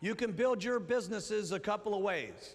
You can build your businesses a couple of ways.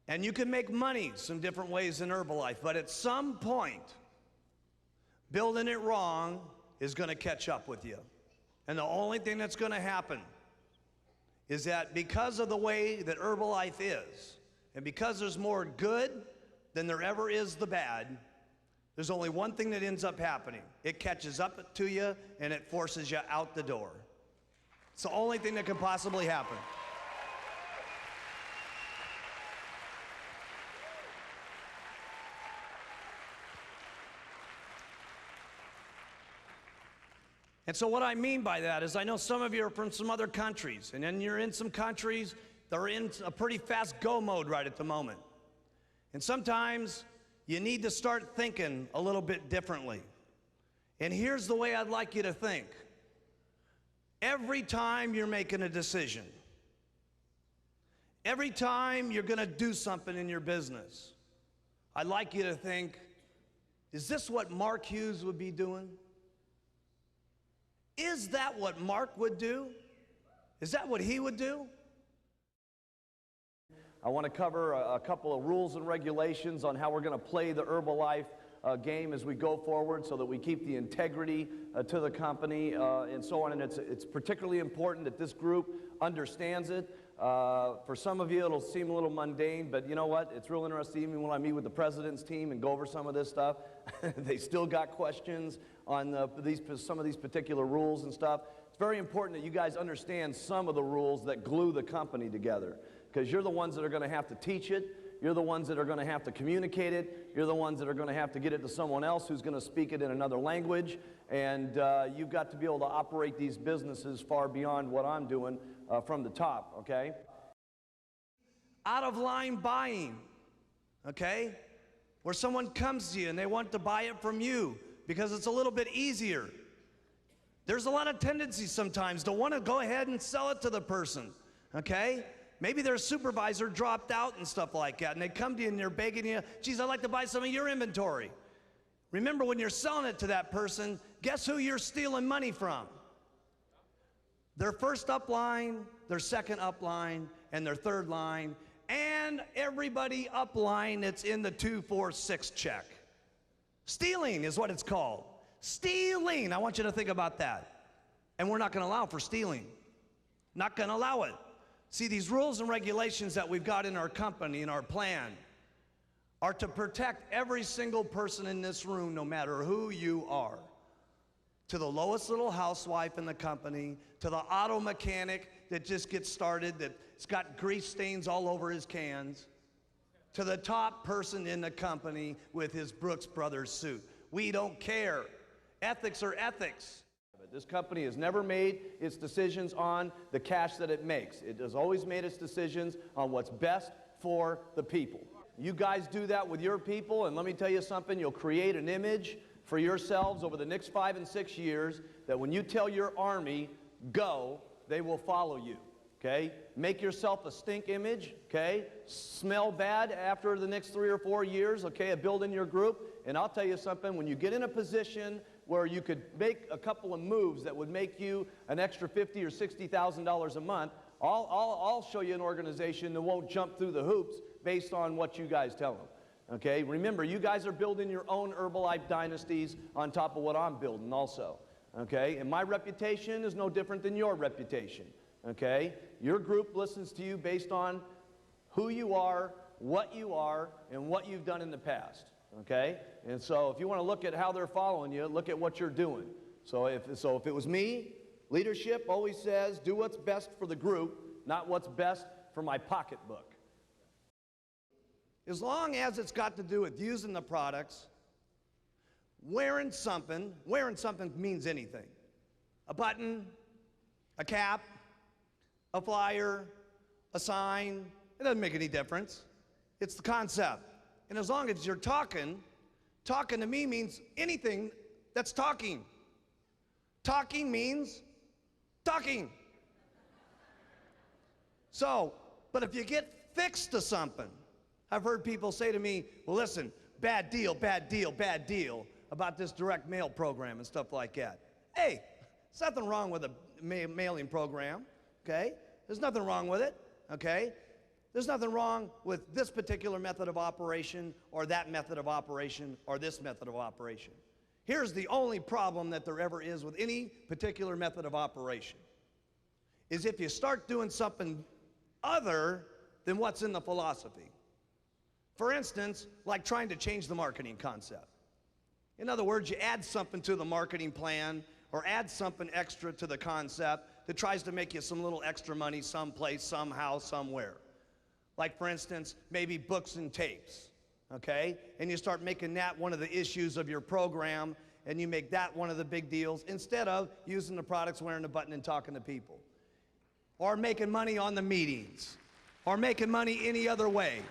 And you can make money some different ways in Herbalife, but at some point, building it wrong is going to catch up with you. And the only thing that's going to happen is that because of the way that Herbalife is, and because there's more good than there ever is the bad, there's only one thing that ends up happening. It catches up to you and it forces you out the door. It's the only thing that can possibly happen. And so what I mean by that is I know some of you are from some other countries, and then you're in some countries that are in a pretty fast go mode right at the moment. And sometimes you need to start thinking a little bit differently. And here's the way I'd like you to think. Every time you're making a decision, every time you're going to do something in your business, I'd like you to think, is this what Mark Hughes would be doing? Is that what Mark would do? Is that what he would do? I want to cover a couple of rules and regulations on how we're going to play the Herbalife game as we go forward so that we keep the integrity to the company and so on. And it's particularly important that this group understands it. For some of you, it'll seem a little mundane, but you know what? It's real interesting. Even when I meet with the president's team and go over some of this stuff, they still got questions on some of these particular rules and stuff. It's very important that you guys understand some of the rules that glue the company together, because you're the ones that are going to have to teach it. You're the ones that are going to have to communicate it. You're the ones that are going to have to get it to someone else who's going to speak it in another language. And you've got to be able to operate these businesses far beyond what I'm doing from the top, okay? Out of line buying, okay? Where someone comes to you and they want to buy it from you because it's a little bit easier. There's a lot of tendency sometimes to want to go ahead and sell it to the person, okay? Maybe their supervisor dropped out and stuff like that, and they come to you and they're begging you, geez, I'd like to buy some of your inventory. Remember, when you're selling it to that person, guess who you're stealing money from? Their first upline, their second upline, and their third line, and everybody upline that's in the 2, 4, 6 check. Stealing is what it's called. Stealing. I want you to think about that. And we're not going to allow for stealing. Not going to allow it. See, these rules and regulations that we've got in our company, in our plan, are to protect every single person in this room, no matter who you are. To the lowest little housewife in the company, to the auto mechanic that just gets started, that's got grease stains all over his cans, to the top person in the company with his Brooks Brothers suit. We don't care. Ethics are ethics. This company has never made its decisions on the cash that it makes. It has always made its decisions on what's best for the people. You guys do that with your people, and let me tell you something, you'll create an image for yourselves over the next 5 and 6 years that when you tell your army, go, they will follow you. Okay? Make yourself a stink image, okay? Smell bad after the next 3 or 4 years, okay, of building your group. And I'll tell you something, when you get in a position where you could make a couple of moves that would make you an extra $50,000 or $60,000 a month, I'll show you an organization that won't jump through the hoops based on what you guys tell them. Okay? Remember, you guys are building your own Herbalife dynasties on top of what I'm building also. Okay? And my reputation is no different than your reputation. Okay? Your group listens to you based on who you are, and what you've done in the past. Okay? And so if you want to look at how they're following you, look at what you're doing. So if it was me, leadership always says, do what's best for the group, not what's best for my pocketbook. As long as it's got to do with using the products, wearing something means anything. A button, a cap, a flyer, a sign, it doesn't make any difference. It's the concept. And as long as you're talking to me means anything that's talking. Talking means talking. So, but if you get fixed to something, I've heard people say to me, well, listen, bad deal about this direct mail program and stuff like that. Hey, there's nothing wrong with a mailing program. okay? There's nothing wrong with it, okay? There's nothing wrong with this particular method of operation or that method of operation or this method of operation. Here's the only problem that there ever is with any particular method of operation, is if you start doing something other than what's in the philosophy. For instance, like trying to change the marketing concept. In other words, you add something to the marketing plan or add something extra to the concept that tries to make you some little extra money someplace, somehow, somewhere. Like, for instance, maybe books and tapes, okay? And you start making that one of the issues of your program, and you make that one of the big deals instead of using the products, wearing the button, and talking to people. Or making money on the meetings, or making money any other way.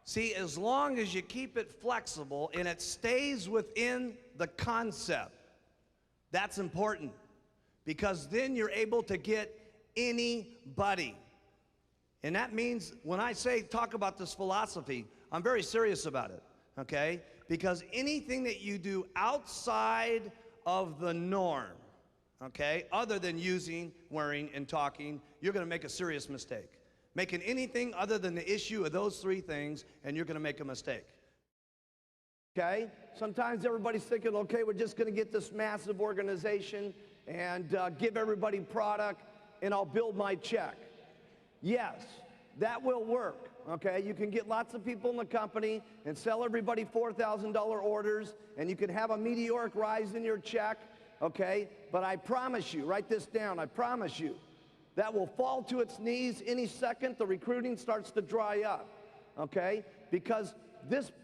See, as long as you keep it flexible and it stays within the concept, that's important, because then you're able to get anybody. And that means when I say talk about this philosophy, I'm very serious about it, okay? Because anything that you do outside of the norm, okay, other than using, wearing, and talking, you're going to make a serious mistake. Making anything other than the issue of those three things, and you're going to make a mistake. Okay? Sometimes everybody's thinking, okay, we're just going to get this massive organization and give everybody product, and I'll build my check. Yes, that will work. Okay? You can get lots of people in the company and sell everybody $4,000 orders, and you can have a meteoric rise in your check. Okay? But I promise you, write this down, I promise you, that will fall to its knees any second the recruiting starts to dry up, okay? Because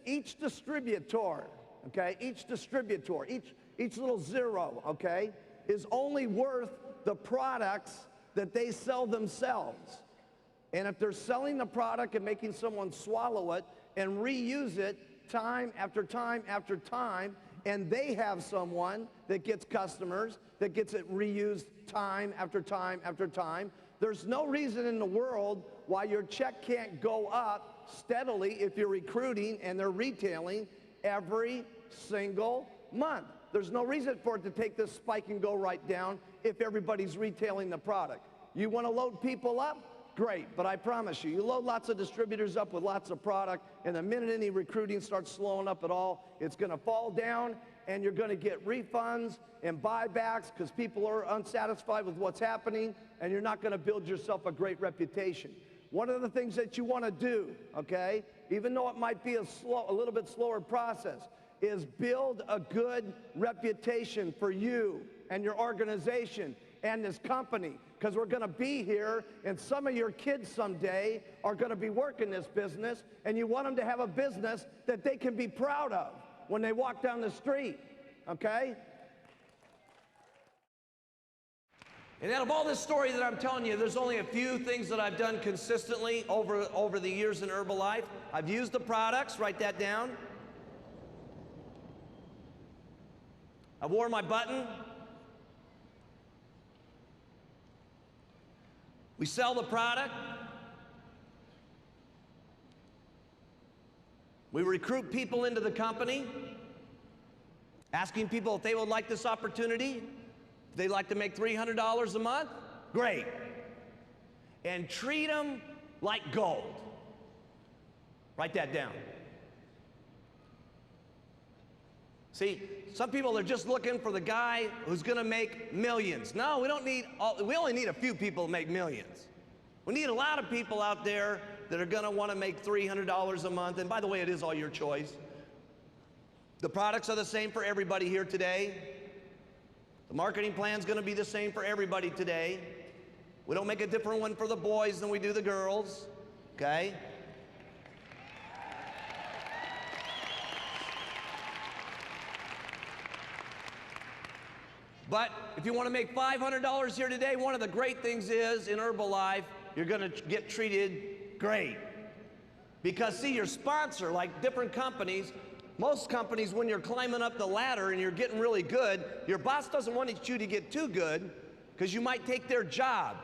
each distributor, okay, each little zero, okay, is only worth the products that they sell themselves. And if they're selling the product and making someone swallow it and reuse it time after time after time, and they have someone that gets customers, that gets it reused time after time after time, there's no reason in the world why your check can't go up steadily if you're recruiting and they're retailing every single month. There's no reason for it to take this spike and go right down if everybody's retailing the product. You want to load people up? Great, but I promise you, you load lots of distributors up with lots of product, and the minute any recruiting starts slowing up at all, it's going to fall down, and you're going to get refunds and buybacks because people are unsatisfied with what's happening, and you're not going to build yourself a great reputation. One of the things that you want to do, okay, even though it might be a little bit slower process, is build a good reputation for you and your organization and this company, because we're going to be here, and some of your kids someday are going to be working this business, and you want them to have a business that they can be proud of when they walk down the street, okay? And out of all this story that I'm telling you, there's only a few things that I've done consistently over the years in Herbalife. I've used the products, write that down. I wore my button. We sell the product. We recruit people into the company, asking people if they would like this opportunity. If they'd like to make $300 a month, great. And treat them like gold. Write that down. See, some people are just looking for the guy who's going to make millions. No, we only need a few people to make millions. We need a lot of people out there that are going to want to make $300 a month. And by the way, it is all your choice. The products are the same for everybody here today. The marketing plan's going to be the same for everybody today. We don't make a different one for the boys than we do the girls, okay? But if you want to make $500 here today, one of the great things is in Herbalife, you're going to get treated great. Because see, your sponsor, like different companies, most companies, when you're climbing up the ladder and you're getting really good, your boss doesn't want you to get too good because you might take their job.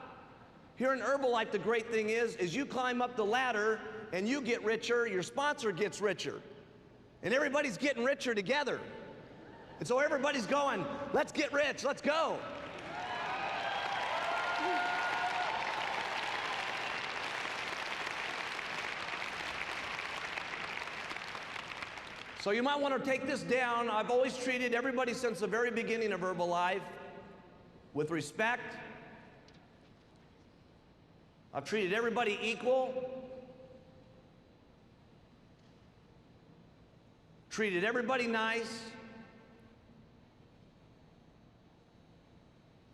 Here in Herbalife, the great thing is you climb up the ladder and you get richer, your sponsor gets richer. And everybody's getting richer together. And so everybody's going, let's get rich, let's go. So you might want to take this down. I've always treated everybody since the very beginning of Herbalife with respect. I've treated everybody equal. Treated everybody nice.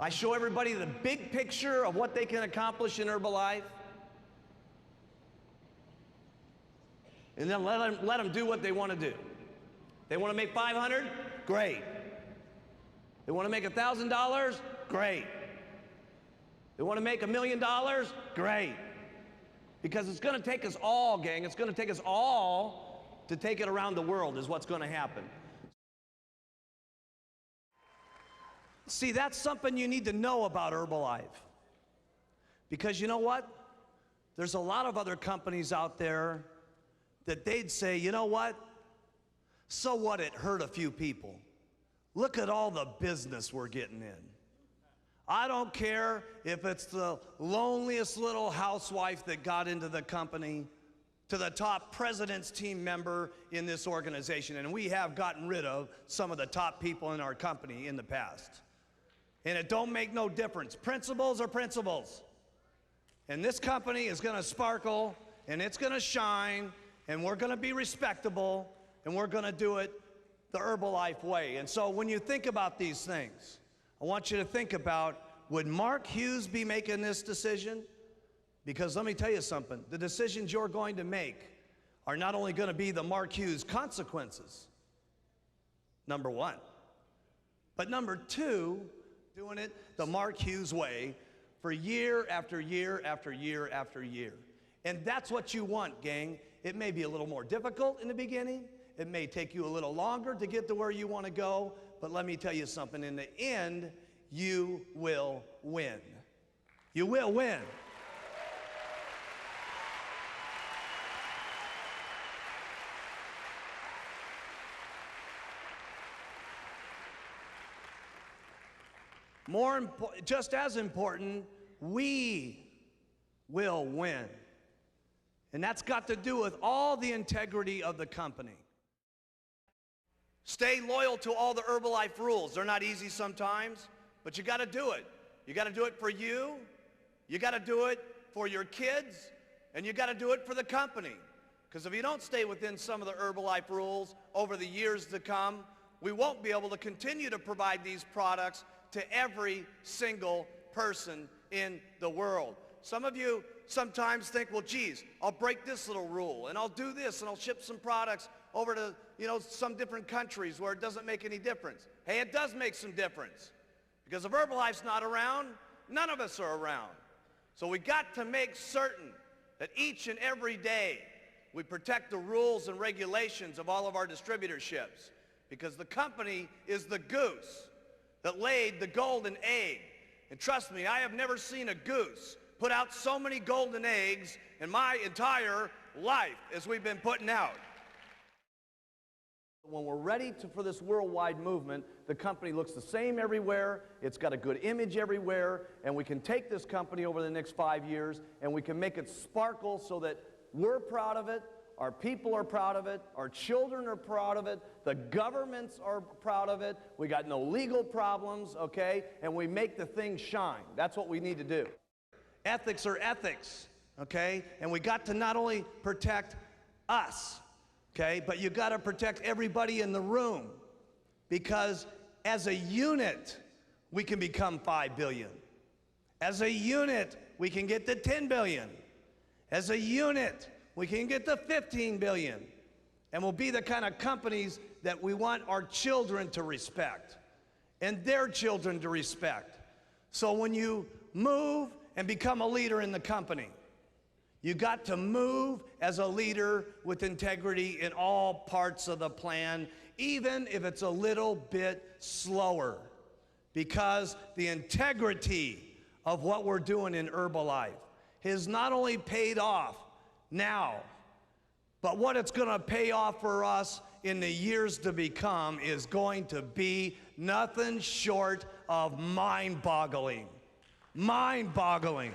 I show everybody the big picture of what they can accomplish in Herbalife. And then let them do what they want to do. They want to make $500? Great. They want to make $1,000? Great. They want to make $1 million? Great. Because it's going to take us all, gang. It's going to take us all to take it around the world is what's going to happen. See, that's something you need to know about Herbalife. Because you know what? There's a lot of other companies out there that they'd say, you know what? So what, it hurt a few people. Look at all the business we're getting in. I don't care if it's the loneliest little housewife that got into the company to the top president's team member in this organization. And we have gotten rid of some of the top people in our company in the past. And it don't make no difference. Principles are principles. And this company is going to sparkle, and it's going to shine, and we're going to be respectable, and we're going to do it the Herbalife way. And so when you think about these things, I want you to think about, would Mark Hughes be making this decision? Because let me tell you something, the decisions you're going to make are not only going to be the Mark Hughes consequences, number one, but number two, doing it the Mark Hughes way for year after year after year after year. And that's what you want, gang. It may be a little more difficult in the beginning. It may take you a little longer to get to where you want to go, but let me tell you something, in the end, you will win. You will win. Just as important, we will win. And that's got to do with all the integrity of the company. Stay loyal to all the Herbalife rules. They're not easy sometimes, but you got to do it. You got to do it for you. You got to do it for your kids, and you got to do it for the company. Because if you don't stay within some of the Herbalife rules over the years to come, we won't be able to continue to provide these products to every single person in the world. Some of you sometimes think, well, geez, I'll break this little rule, and I'll do this, and I'll ship some products over to, some different countries where it doesn't make any difference. Hey, it does make some difference. Because if Herbalife's not around, none of us are around. So we got to make certain that each and every day we protect the rules and regulations of all of our distributorships. Because the company is the goose that laid the golden egg. And trust me, I have never seen a goose put out so many golden eggs in my entire life as we've been putting out. When we're ready for this worldwide movement, the company looks the same everywhere, it's got a good image everywhere, and we can take this company over the next 5 years and we can make it sparkle so that we're proud of it, our people are proud of it, our children are proud of it, the governments are proud of it, we got no legal problems, okay, and we make the thing shine. That's what we need to do. Ethics are ethics, okay, and we got to not only protect us, okay, but you got to protect everybody in the room, because as a unit, we can become 5 billion. As a unit, we can get to 10 billion. As a unit, we can get to 15 billion. And we'll be the kind of companies that we want our children to respect and their children to respect. So when you move and become a leader in the company, you got to move as a leader with integrity in all parts of the plan, even if it's a little bit slower, because the integrity of what we're doing in Herbalife has not only paid off now, But what it's going to pay off for us in the years to become is going to be nothing short of mind-boggling. Mind-boggling.